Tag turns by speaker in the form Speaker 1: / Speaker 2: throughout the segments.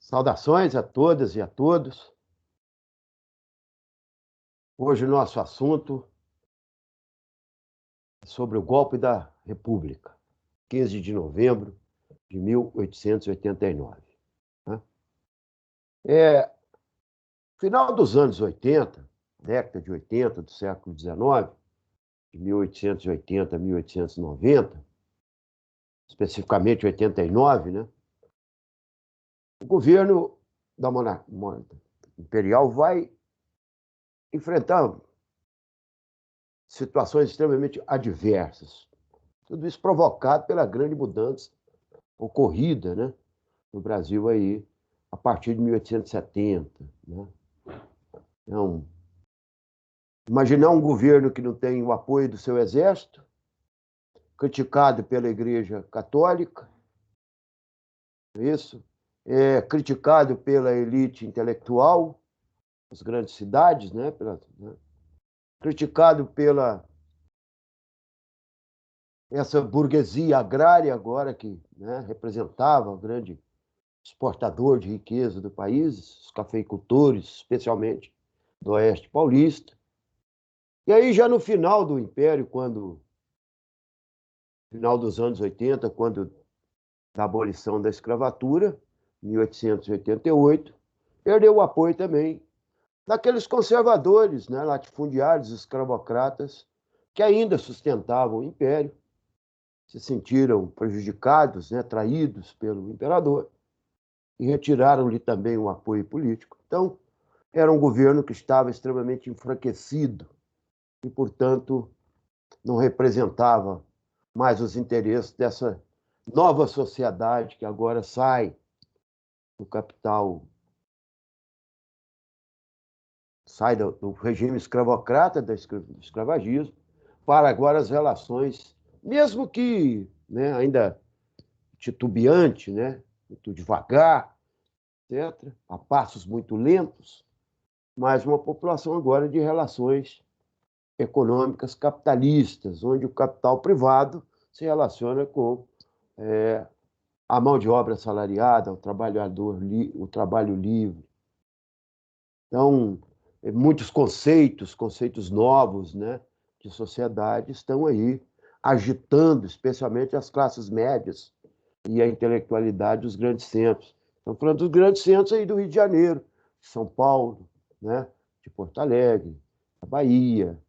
Speaker 1: Saudações a todas e a todos. Hoje o nosso assunto é sobre o golpe da República, 15 de novembro de 1889. Né? Final dos anos 80, década de 80 do século XIX, de 1880 a 1890, especificamente 89, né? O governo da monarquia imperial vai enfrentar situações extremamente adversas. Tudo isso provocado pela grande mudança ocorrida, né, no Brasil aí, a partir de 1870. Né? Então, imaginar um governo que não tem o apoio do seu exército, criticado pela Igreja Católica, isso, criticado pela elite intelectual, as grandes cidades, né, criticado pela essa burguesia agrária agora que, né, representava o grande exportador de riqueza do país, os cafeicultores, especialmente do Oeste Paulista. E aí, já no final do Império, final dos anos 80, quando da abolição da escravatura, 1888, perdeu o apoio também daqueles conservadores, né, latifundiários, escravocratas, que ainda sustentavam o Império, se sentiram prejudicados, né, traídos pelo imperador, e retiraram-lhe também o apoio político. Então, era um governo que estava extremamente enfraquecido e, portanto, não representava mais os interesses dessa nova sociedade que agora sai do capital, sai do regime escravocrata, do escravagismo, para agora as relações, mesmo que, né, ainda titubeante, né, muito devagar, etc., a passos muito lentos, mas uma população agora de relações econômicas capitalistas, onde o capital privado se relaciona com a mão de obra assalariada, o trabalhador, o trabalho livre. Então, muitos conceitos novos, né, de sociedade estão aí agitando, especialmente as classes médias e a intelectualidade dos grandes centros. Estamos falando dos grandes centros aí do Rio de Janeiro, de São Paulo, né, de Porto Alegre, da Bahia,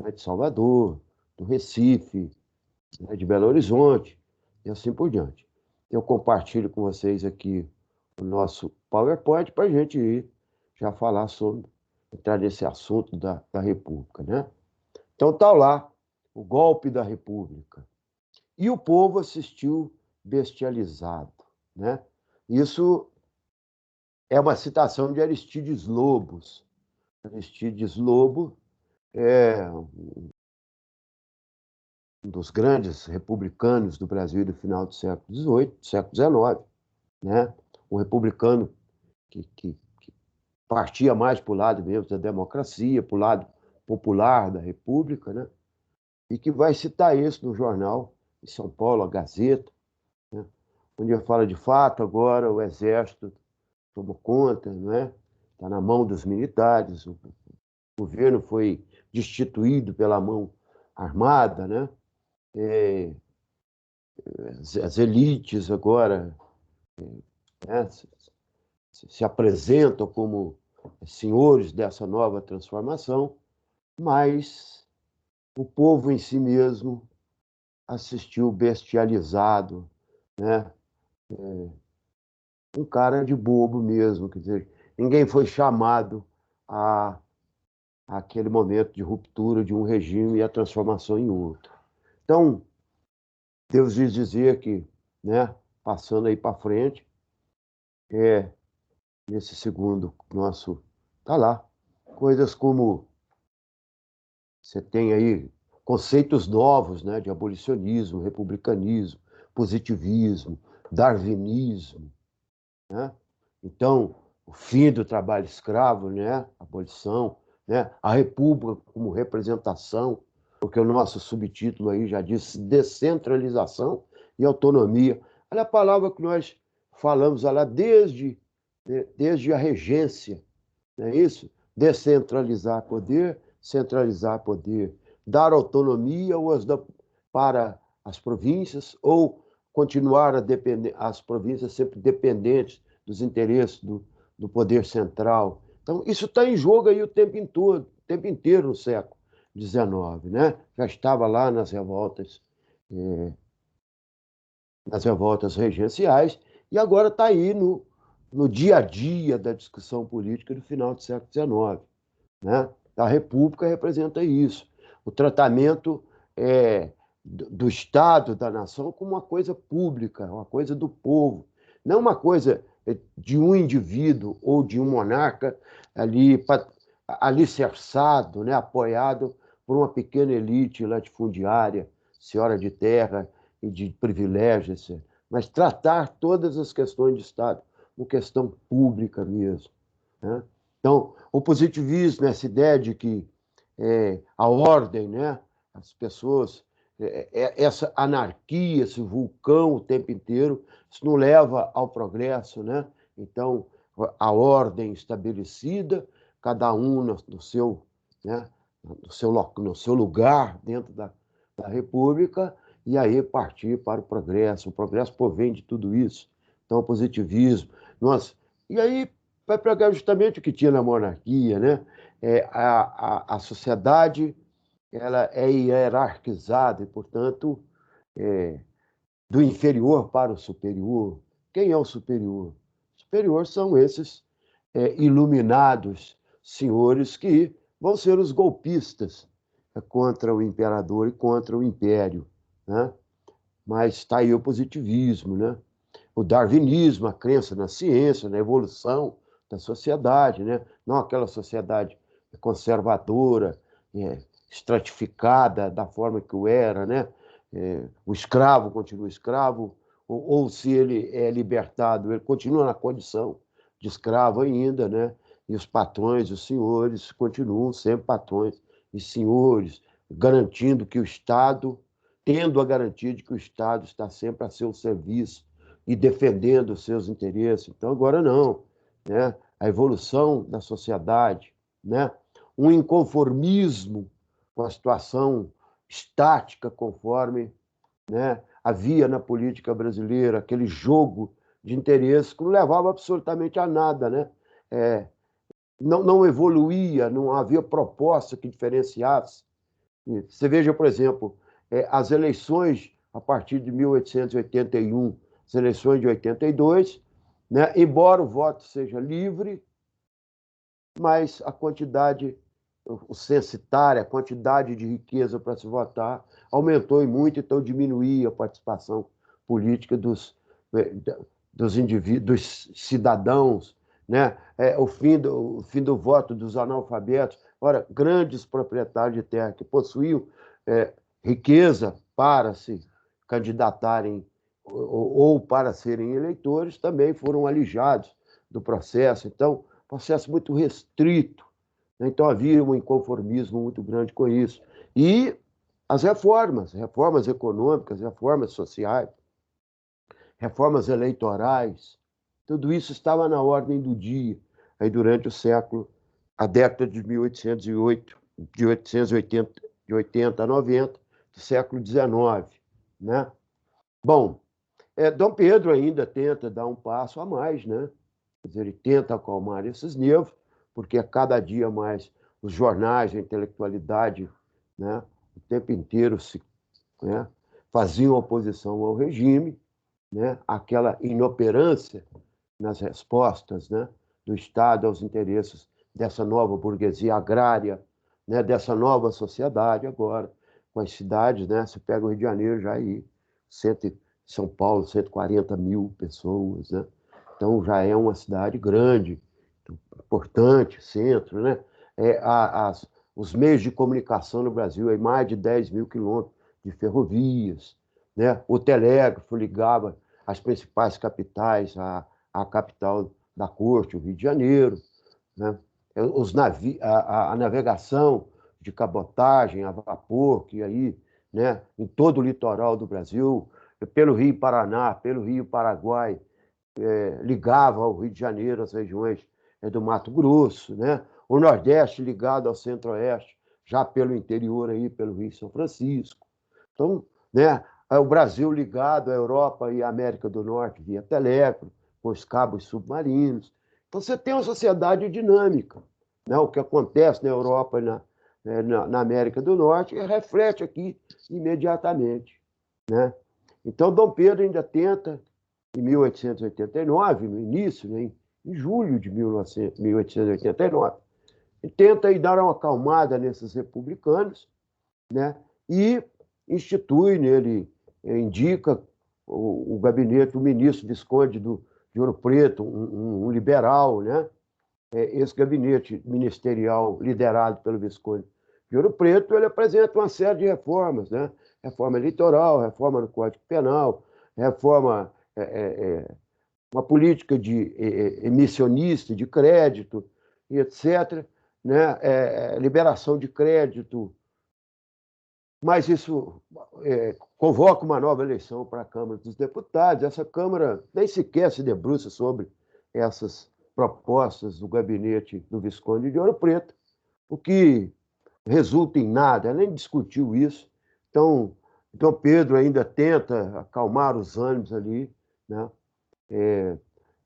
Speaker 1: né, de Salvador, do Recife, né, de Belo Horizonte, e assim por diante. Eu compartilho com vocês aqui o nosso PowerPoint para a gente ir já falar sobre, entrar nesse assunto da República, né? Então tá lá, o golpe da República. E o povo assistiu bestializado, né? Isso é uma citação de Aristides Lobos. Aristides Lobo é um dos grandes republicanos do Brasil do final do século XVIII, século XIX, né? Um republicano que partia mais para o lado mesmo da democracia, para o lado popular da República, né? E que vai citar isso no jornal de São Paulo, a Gazeta, né? Onde ele fala de fato agora o Exército tomou conta, não é? Está na mão dos militares, o governo foi destituído pela mão armada, né? É, as elites agora, né, se apresentam como senhores dessa nova transformação, mas o povo em si mesmo assistiu bestializado, né? Um cara de bobo mesmo, quer dizer, ninguém foi chamado a aquele momento de ruptura de um regime e a transformação em outro. Então, Deus diz dizer que, né, passando aí para frente, nesse segundo nosso, tá lá, coisas como você tem aí conceitos novos, né, de abolicionismo, republicanismo, positivismo, darwinismo, né? Então, o fim do trabalho escravo, né, abolição, né, a república como representação, porque o nosso subtítulo aí já diz descentralização e autonomia. Olha a palavra que nós falamos lá desde né, desde a regência, não é isso? Descentralizar poder, centralizar poder, dar autonomia para as províncias ou continuar a depender, as províncias sempre dependentes dos interesses do poder central. Então, isso está em jogo aí o tempo inteiro no século XIX, né? Já estava lá eh, nas revoltas regenciais, e agora está aí no dia a dia da discussão política do final do século XIX, né? A República representa isso. O tratamento do Estado, da nação, como uma coisa pública, uma coisa do povo, não uma coisa de um indivíduo ou de um monarca ali alicerçado, né, apoiado por uma pequena elite latifundiária, senhora de terra e de privilégios, mas tratar todas as questões de Estado como questão pública mesmo, né? Então, o positivismo, essa ideia de que a ordem, né, as pessoas, essa anarquia, esse vulcão o tempo inteiro, isso não leva ao progresso, né? Então, a ordem estabelecida, cada um no seu, né, no seu lugar dentro da República, e aí partir para o progresso. O progresso provém de tudo isso. Então, o positivismo. Nossa, e aí vai pegar justamente o que tinha na monarquia, né? A sociedade ela é hierarquizada e, portanto, é, do inferior para o superior. Quem é o superior? O superior são esses iluminados senhores que vão ser os golpistas contra o imperador e contra o império, né? Mas está aí o positivismo, né? O darwinismo, a crença na ciência, na evolução da sociedade, né? Não aquela sociedade conservadora, é, estratificada da forma que o era, né? O escravo continua escravo, ou se ele é libertado, ele continua na condição de escravo ainda, né? E os patrões, os senhores, continuam sempre patrões e senhores, garantindo que o Estado, tendo a garantia de que o Estado está sempre a seu serviço e defendendo os seus interesses. Então, agora não, né? A evolução da sociedade, né? Um inconformismo com a situação estática conforme, né, havia na política brasileira, aquele jogo de interesses que não levava absolutamente a nada, né? É, não evoluía, não havia proposta que diferenciasse. Você veja, por exemplo, as eleições a partir de 1881, as eleições de 82, né? Embora o voto seja livre, mas a quantidade, o censitário, a quantidade de riqueza para se votar aumentou e muito, então diminuía a participação política dos indivíduos, dos cidadãos, né? O fim do voto dos analfabetos. Ora, grandes proprietários de terra que possuíam riqueza para se candidatarem ou para serem eleitores também foram alijados do processo. Então, processo muito restrito, né? Então havia um inconformismo muito grande com isso. E as reformas econômicas, reformas sociais, reformas eleitorais, tudo isso estava na ordem do dia, aí durante o século, a década de 1808, de 880, de 80 a 90, do século XIX, né? Bom, Dom Pedro ainda tenta dar um passo a mais, né? Quer dizer, ele tenta acalmar esses nervos, porque a cada dia mais os jornais, a intelectualidade, né, o tempo inteiro né, faziam oposição ao regime, né, aquela inoperância nas respostas, né, do Estado aos interesses dessa nova burguesia agrária, né, dessa nova sociedade agora, com as cidades, né, você pega o Rio de Janeiro já aí, São Paulo, 140 mil pessoas, né? Então já é uma cidade grande, importante, centro, né? Os meios de comunicação no Brasil, é mais de 10 mil quilômetros de ferrovias, né? O telégrafo ligava as principais capitais à capital da corte, o Rio de Janeiro, né? A navegação de cabotagem a vapor, que aí, né, em todo o litoral do Brasil, pelo Rio Paraná, pelo Rio Paraguai, ligava ao Rio de Janeiro, as regiões do Mato Grosso, né? O Nordeste ligado ao Centro-Oeste, já pelo interior aí, pelo Rio São Francisco. Então, né, o Brasil ligado à Europa e à América do Norte via telégrafo, com os cabos submarinos. Então, você tem uma sociedade dinâmica, né? O que acontece na Europa e na América do Norte reflete aqui imediatamente, né? Então, Dom Pedro ainda tenta, em 1889, no início, né, em julho de 1889, e tenta aí dar uma acalmada nesses republicanos, né, e institui nele, indica o gabinete, o ministro Visconde de Ouro Preto, um liberal, né? Esse gabinete ministerial liderado pelo Visconde de Ouro Preto, ele apresenta uma série de reformas, né? Reforma eleitoral, reforma no Código Penal, reforma, uma política de emissionista de crédito, etc., né? Liberação de crédito, mas isso convoca uma nova eleição para a Câmara dos Deputados. Essa Câmara nem sequer se debruça sobre essas propostas do gabinete do Visconde de Ouro Preto, o que resulta em nada, nem discutiu isso. Então, Dom Pedro ainda tenta acalmar os ânimos ali, né?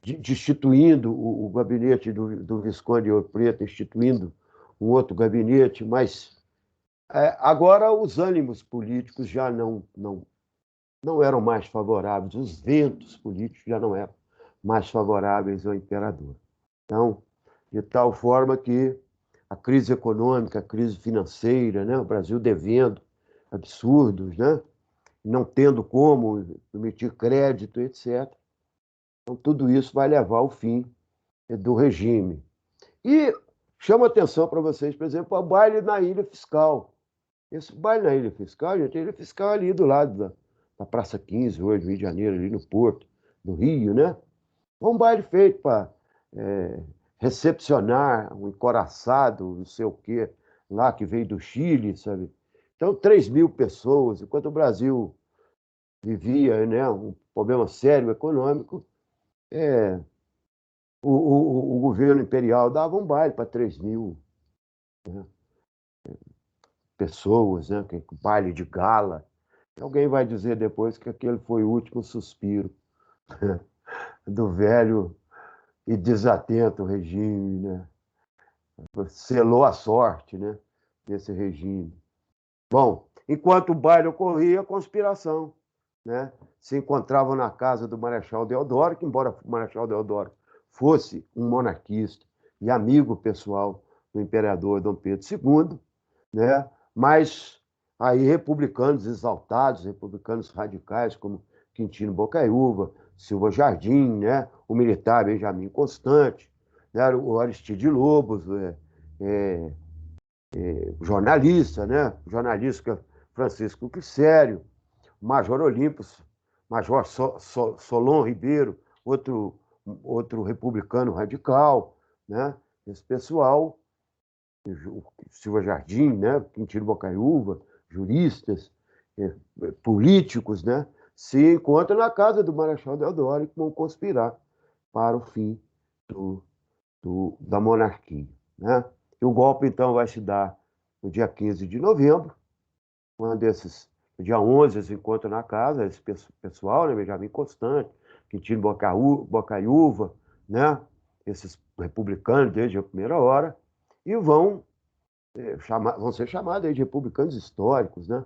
Speaker 1: Destituindo o gabinete do Visconde de Ouro Preto, instituindo um outro gabinete, mas agora os ânimos políticos já não eram mais favoráveis, os ventos políticos já não eram mais favoráveis ao imperador. Então, de tal forma que a crise econômica, a crise financeira, né? O Brasil devendo absurdos, né? Não tendo como emitir crédito, etc. Então, tudo isso vai levar ao fim do regime. E chamo atenção para vocês, por exemplo, o baile na Ilha Fiscal. Esse baile na Ilha Fiscal, gente, a Ilha Fiscal ali do lado da Praça 15, hoje, no Rio de Janeiro, ali no Porto, no Rio, né? É um baile feito para recepcionar um encoraçado, não sei o quê, lá que veio do Chile, sabe? Então, 3.000 pessoas, enquanto o Brasil vivia, né, um problema sério econômico, o governo imperial dava um baile para 3.000, né, pessoas, né, baile de gala. Alguém vai dizer depois que aquele foi o último suspiro do velho e desatento regime, né? Selou a sorte, né, desse regime. Bom, enquanto o baile ocorria, a conspiração, né? Se encontravam na casa do Marechal Deodoro, que, embora o Marechal Deodoro fosse um monarquista e amigo pessoal do imperador Dom Pedro II, né? Mas aí republicanos exaltados, republicanos radicais, como Quintino Bocaiúva, Silva Jardim, né? O militar Benjamin Constant, né? O Aristide Lobos, jornalista, né? O jornalista Francisco Quicério, Major Olímpio, Major Solon Ribeiro, outro republicano radical, né? Esse pessoal, Silva Jardim, né? Quintino Bocaiúva, juristas, políticos, né? Se encontram na casa do Marechal Deodoro e vão conspirar para o fim do, da monarquia, né? E o golpe, então, vai se dar no dia 15 de novembro, quando no dia 11 eles se encontram na casa, esse pessoal, né? Benjamin Constant, Quintino Bocaiúva, né? Esses republicanos desde a primeira hora, e vão ser chamados de republicanos históricos, né?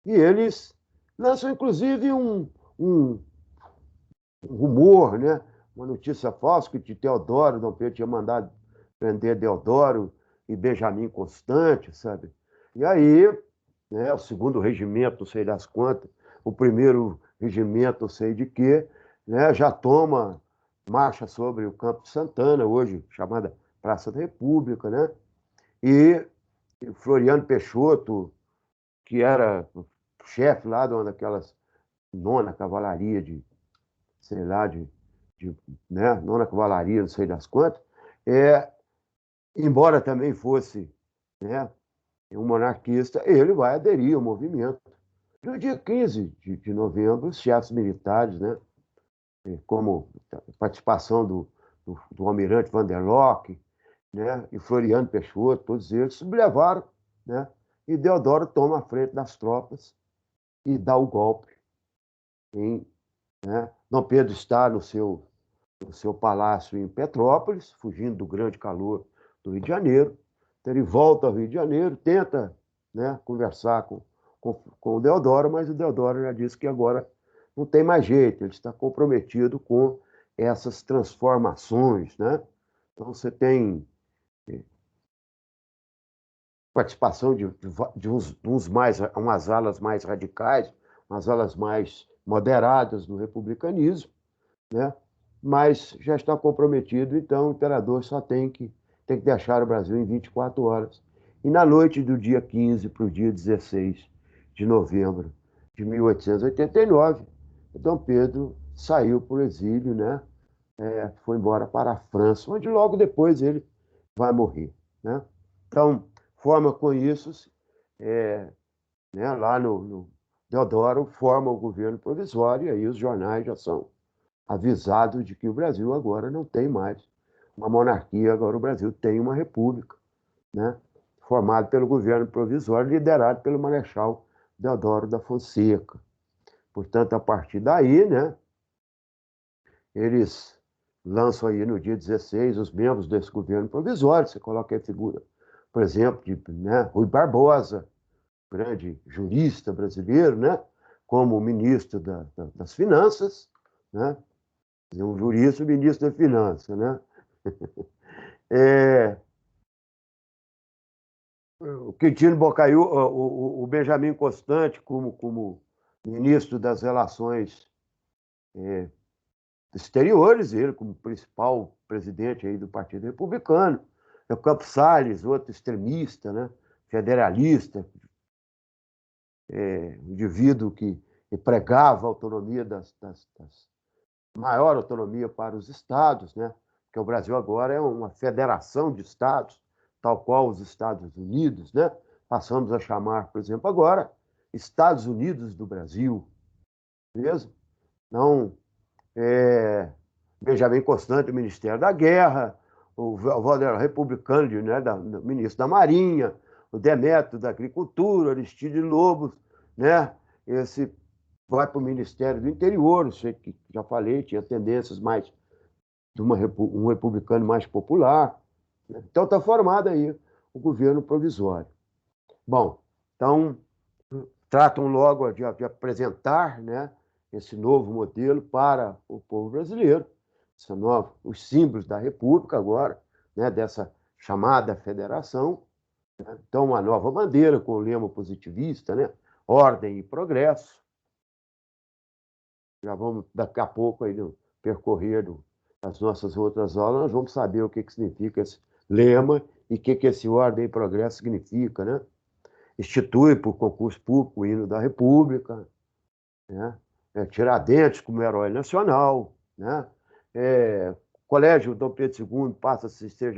Speaker 1: E eles lançam, inclusive, um rumor, né? Uma notícia falsa que Teodoro, Dom Pedro tinha mandado prender Deodoro e Benjamin Constant, sabe? E aí, né, o segundo regimento, não sei das quantas, o primeiro regimento, não sei de quê, né, já toma marcha sobre o Campo de Santana, hoje chamada Praça da República, né? E Floriano Peixoto, que era chefe lá de uma daquelas nona cavalaria sei lá, de né, nona cavalaria, não sei das quantas, embora também fosse, né, um monarquista, ele vai aderir ao movimento. No dia 15 de novembro, os chefes militares, né, como a participação do almirante Van der Lock, né, e Floriano Peixoto, todos eles sublevaram, né, e Deodoro toma a frente das tropas e dá o golpe. Né? Dom Pedro está no seu palácio em Petrópolis, fugindo do grande calor do Rio de Janeiro. Então, ele volta ao Rio de Janeiro, tenta, né, conversar com o Deodoro, mas o Deodoro já disse que agora não tem mais jeito, ele está comprometido com essas transformações. Né? Então, você tem participação umas alas mais radicais, umas alas mais moderadas do republicanismo, né? Mas já está comprometido, então o imperador só tem que deixar o Brasil em 24 horas. E na noite do dia 15 para o dia 16 de novembro de 1889, Dom Pedro saiu para o exílio, né? Foi embora para a França, onde logo depois ele vai morrer. Né? Então, forma com isso, né, lá no Deodoro, forma o governo provisório, e aí os jornais já são avisados de que o Brasil agora não tem mais uma monarquia, agora o Brasil tem uma república, né, formada pelo governo provisório, liderado pelo Marechal Deodoro da Fonseca. Portanto, a partir daí, né, eles lançam aí no dia 16 os membros desse governo provisório. Você coloca aí a figura, por exemplo, de, né, Rui Barbosa, grande jurista brasileiro, né, como ministro das Finanças, né, um jurista e ministro da Finanças. Né. É, o Quintino Bocaiúva, o Benjamin Constant, como ministro das Relações Exteriores, ele como principal presidente aí do Partido Republicano, o Campos Salles, outro extremista, né, federalista, um indivíduo que pregava a autonomia maior autonomia para os estados, né, porque o Brasil agora é uma federação de estados, tal qual os Estados Unidos, né? Passamos a chamar, por exemplo, agora Estados Unidos do Brasil, mesmo? Não, Benjamin Constant, o Ministério da Guerra, o Walter Republicano, né, ministro da Marinha, o Demétrio da Agricultura, Aristide Lobos, né, esse vai para o Ministério do Interior, sei que já falei, tinha tendências mais de um republicano mais popular. Né? Então está formado aí o governo provisório. Bom, então tratam logo de apresentar, né, esse novo modelo para o povo brasileiro, os símbolos da República agora, né, dessa chamada federação. Né? Então, uma nova bandeira com o lema positivista, né, ordem e progresso. Já vamos, daqui a pouco, aí, no percorrer das nossas outras aulas, nós vamos saber o que significa esse lema e o que esse ordem e progresso significa. Né? Institui por concurso público o hino da República, né? Tiradentes como herói nacional, né? Colégio Dom Pedro II passa a ser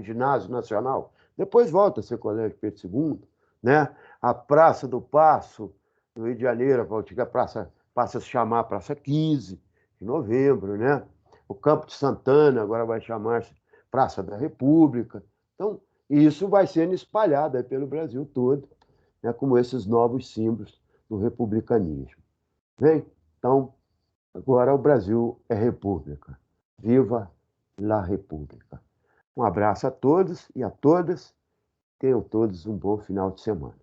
Speaker 1: ginásio nacional, depois volta a ser Colégio Pedro II, né? A Praça do Paço, no Rio de Janeiro, a antiga praça passa a se chamar Praça 15 de Novembro, né? O Campo de Santana agora vai chamar-se Praça da República. Então, isso vai sendo espalhado pelo Brasil todo, né, como esses novos símbolos do republicanismo. Bem, então, agora o Brasil é república. Viva la República. Um abraço a todos e a todas. Tenham todos um bom final de semana.